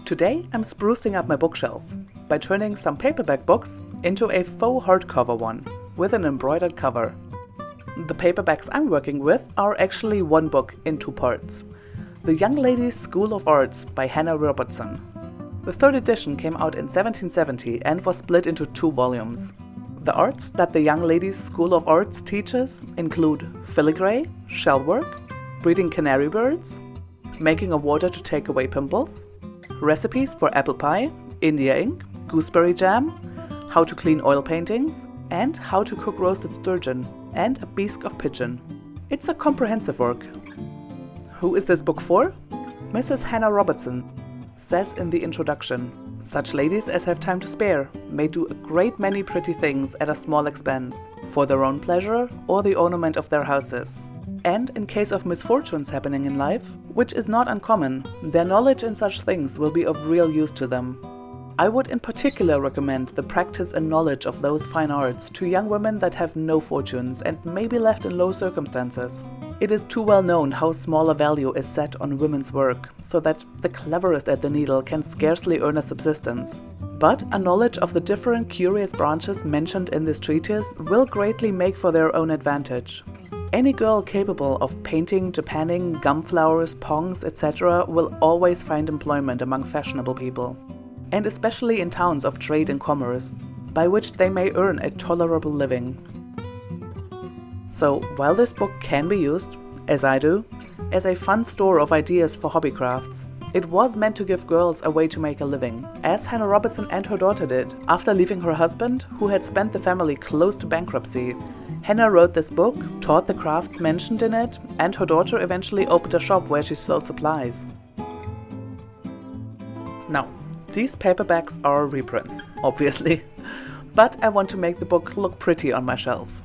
Today I'm sprucing up my bookshelf by turning some paperback books into a faux hardcover one with an embroidered cover. The paperbacks I'm working with are actually one book in two parts. The Young Ladies' School of Arts by Hannah Robertson. The third edition came out in 1770 and was split into two volumes. The arts that the Young Ladies' School of Arts teaches include filigree, shell work, breeding canary birds, making a water to take away pimples, recipes for apple pie, India ink, gooseberry jam, how to clean oil paintings, and how to cook roasted sturgeon and a bisque of pigeon. It's a comprehensive work. Who is this book for? Mrs. Hannah Robertson says in the introduction, such ladies as have time to spare may do a great many pretty things at a small expense, for their own pleasure or the ornament of their houses. And in case of misfortunes happening in life, which is not uncommon, their knowledge in such things will be of real use to them. I would in particular recommend the practice and knowledge of those fine arts to young women that have no fortunes and may be left in low circumstances. It is too well known how small a value is set on women's work, so that the cleverest at the needle can scarcely earn a subsistence. But a knowledge of the different curious branches mentioned in this treatise will greatly make for their own advantage. Any girl capable of painting, japanning, gum flowers, pongs, etc. will always find employment among fashionable people, and especially in towns of trade and commerce, by which they may earn a tolerable living. So, while this book can be used, as I do, as a fun store of ideas for hobby crafts, it was meant to give girls a way to make a living, as Hannah Robertson and her daughter did. After leaving her husband, who had spent the family close to bankruptcy, Hannah wrote this book, taught the crafts mentioned in it, and her daughter eventually opened a shop where she sold supplies. Now, these paperbacks are reprints, obviously, but I want to make the book look pretty on my shelf.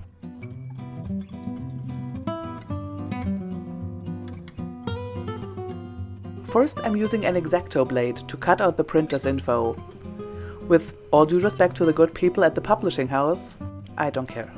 First, I'm using an X-Acto blade to cut out the printer's info. With all due respect to the good people at the publishing house, I don't care.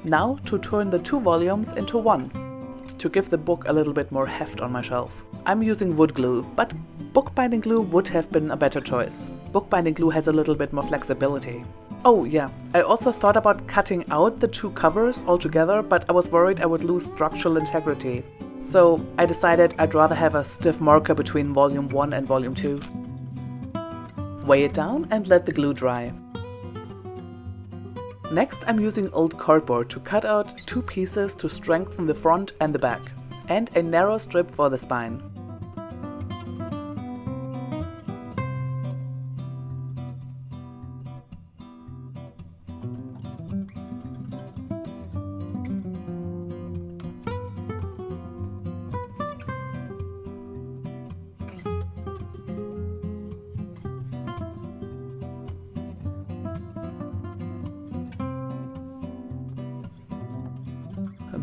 Now to turn the two volumes into one, to give the book a little bit more heft on my shelf. I'm using wood glue, but bookbinding glue would have been a better choice. Bookbinding glue has a little bit more flexibility. Oh yeah, I also thought about cutting out the two covers altogether, but I was worried I would lose structural integrity. So I decided I'd rather have a stiff marker between volume 1 and volume 2. Weigh it down and let the glue dry. Next, I'm using old cardboard to cut out two pieces to strengthen the front and the back, and a narrow strip for the spine.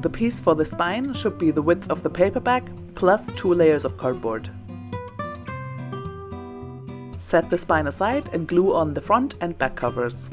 The piece for the spine should be the width of the paperback plus 2 layers of cardboard. Set the spine aside and glue on the front and back covers.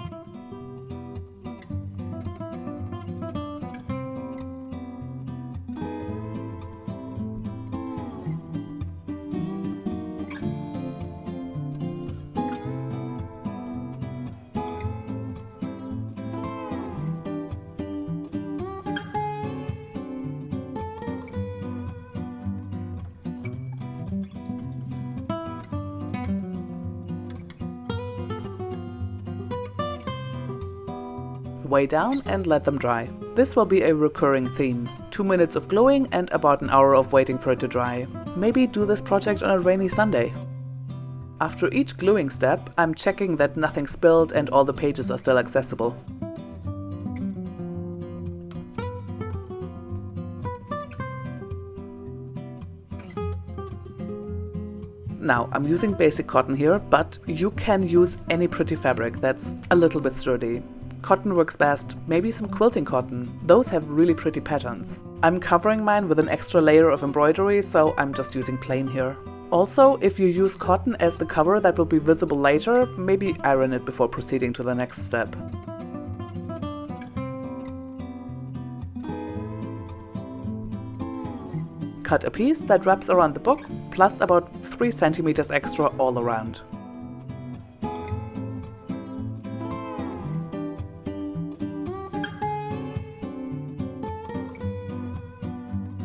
Weigh down and let them dry. This will be a recurring theme. 2 minutes of gluing and about an hour of waiting for it to dry. Maybe do this project on a rainy Sunday. After each gluing step, I'm checking that nothing spilled and all the pages are still accessible. Now, I'm using basic cotton here, but you can use any pretty fabric that's a little bit sturdy. Cotton works best, maybe some quilting cotton. Those have really pretty patterns. I'm covering mine with an extra layer of embroidery, so I'm just using plain here. Also, if you use cotton as the cover that will be visible later, maybe iron it before proceeding to the next step. Cut a piece that wraps around the book, plus about 3 centimeters extra all around.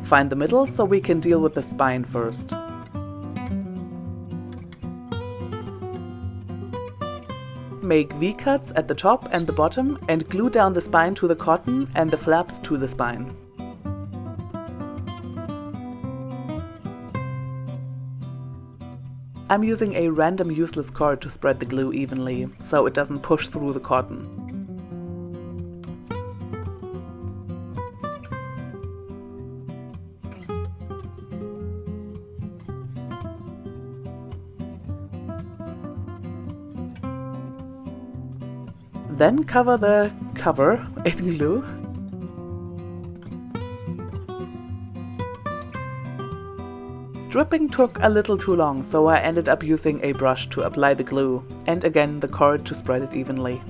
Find the middle so we can deal with the spine first. Make V-cuts at the top and the bottom and glue down the spine to the cotton and the flaps to the spine. I'm using a random useless cord to spread the glue evenly, so it doesn't push through the cotton. Then cover the cover in glue. Dripping took a little too long, so I ended up using a brush to apply the glue, and again the cord to spread it evenly.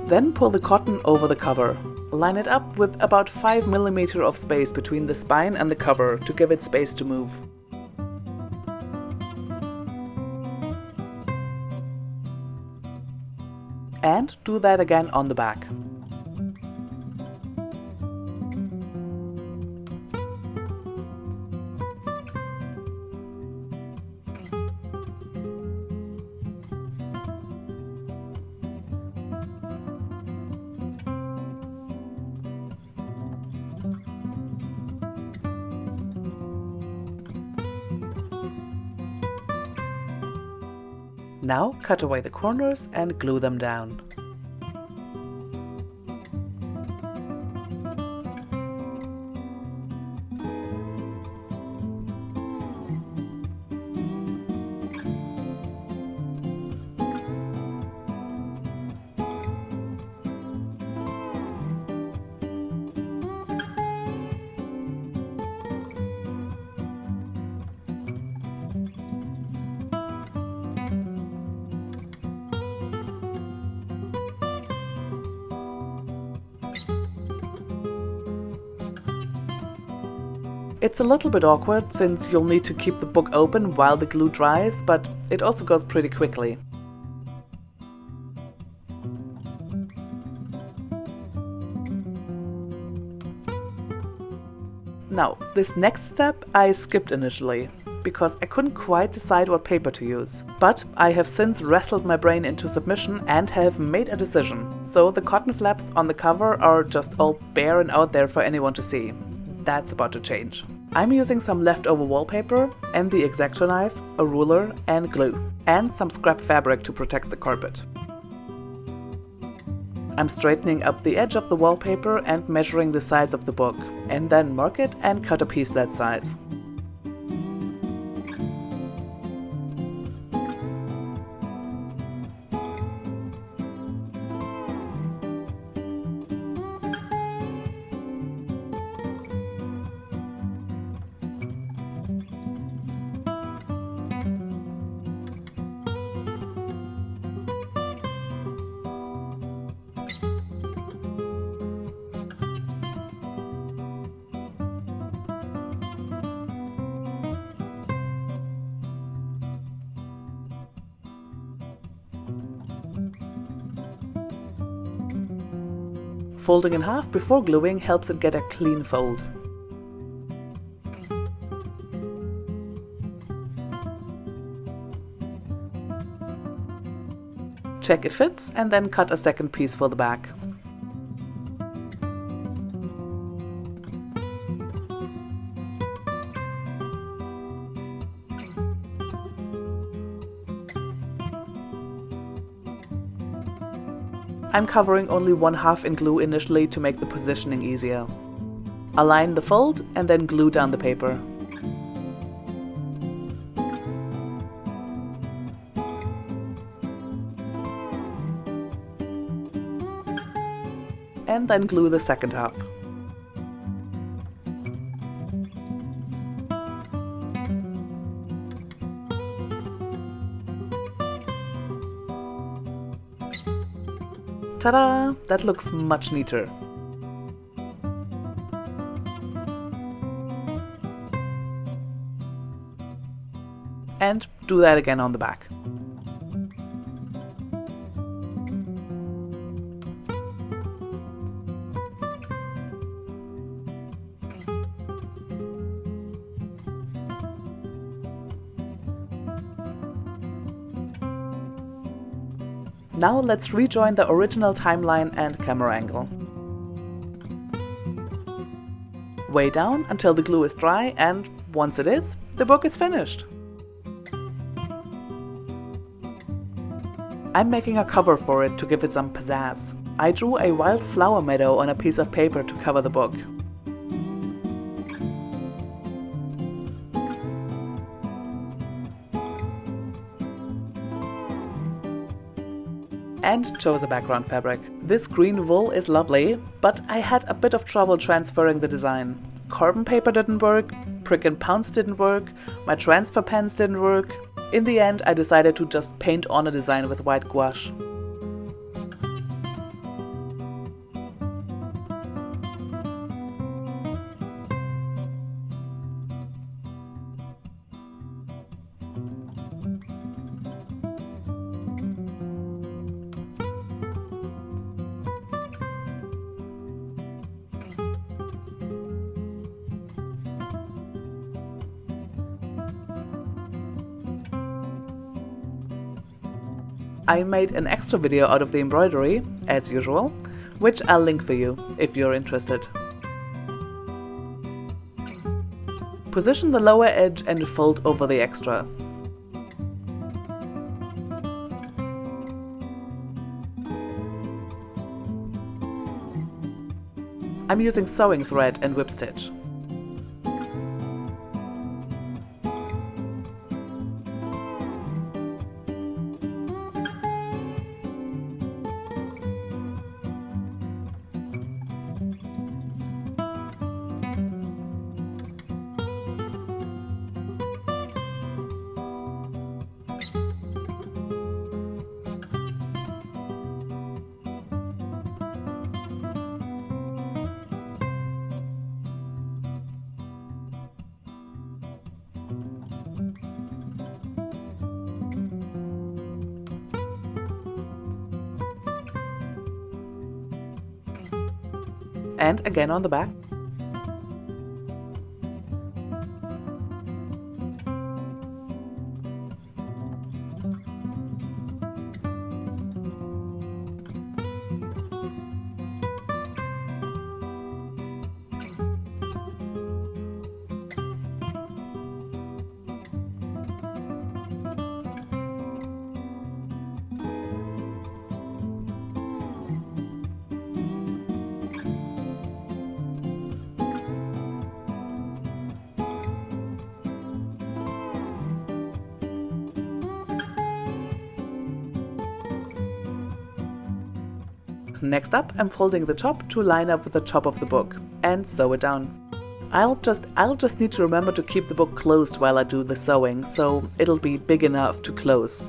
Then pull the cotton over the cover. Line it up with about 5 mm of space between the spine and the cover to give it space to move. And do that again on the back. Now cut away the corners and glue them down. It's a little bit awkward since you'll need to keep the book open while the glue dries, but it also goes pretty quickly. Now, this next step I skipped initially, because I couldn't quite decide what paper to use. But I have since wrestled my brain into submission and have made a decision. So the cotton flaps on the cover are just all bare and out there for anyone to see. That's about to change. I'm using some leftover wallpaper and the X-Acto knife, a ruler and glue, and some scrap fabric to protect the carpet. I'm straightening up the edge of the wallpaper and measuring the size of the book, and then mark it and cut a piece that size. Folding in half before gluing helps it get a clean fold. Check it fits and then cut a second piece for the back. I'm covering only 1/2 in glue initially to make the positioning easier. Align the fold and then glue down the paper. And then glue the second half. Ta-da! That looks much neater. And do that again on the back. Now let's rejoin the original timeline and camera angle. Way down until the glue is dry, and once it is, the book is finished. I'm making a cover for it to give it some pizzazz. I drew a wildflower meadow on a piece of paper to cover the book. And chose a background fabric. This green wool is lovely, but I had a bit of trouble transferring the design. Carbon paper didn't work, prick and pounce didn't work, my transfer pens didn't work. In the end, I decided to just paint on a design with white gouache. I made an extra video out of the embroidery, as usual, which I'll link for you if you're interested. Position the lower edge and fold over the extra. I'm using sewing thread and whip stitch. And again on the back. Next up, I'm folding the top to line up with the top of the book and sew it down. I'll just need to remember to keep the book closed while I do the sewing, so it'll be big enough to close.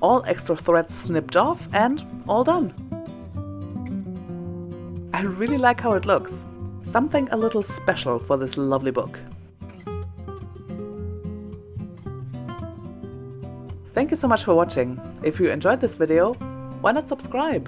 all extra threads snipped off and all done. I really like how it looks. Something a little special for this lovely book. Thank you so much for watching. If you enjoyed this video, why not subscribe?